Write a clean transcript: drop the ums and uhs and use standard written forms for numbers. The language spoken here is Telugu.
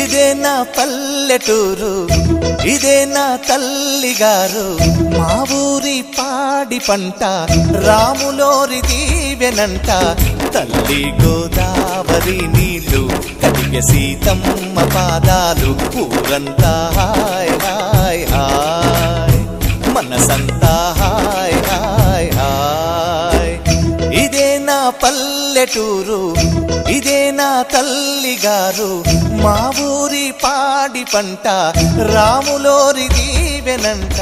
ఇదే నా పల్లెటూరు, ఇదే నా తల్లిగారు, మా ఊరి పాడి పంట రాములోరి దీవెనంట. తల్లి గోదావరి నీళ్ళు కడిగ సీతమ్మ పాదాలు, ఊరంతా హాయ్ హాయ్ హాయ్, మనసంతా హాయ్ హాయ్ హాయ్. ఇదే నా పల్లెటూరు, ఇదే నా తల్లిగారు, మా ఊరి పాడి పంట రాములోరి దీవెనంట.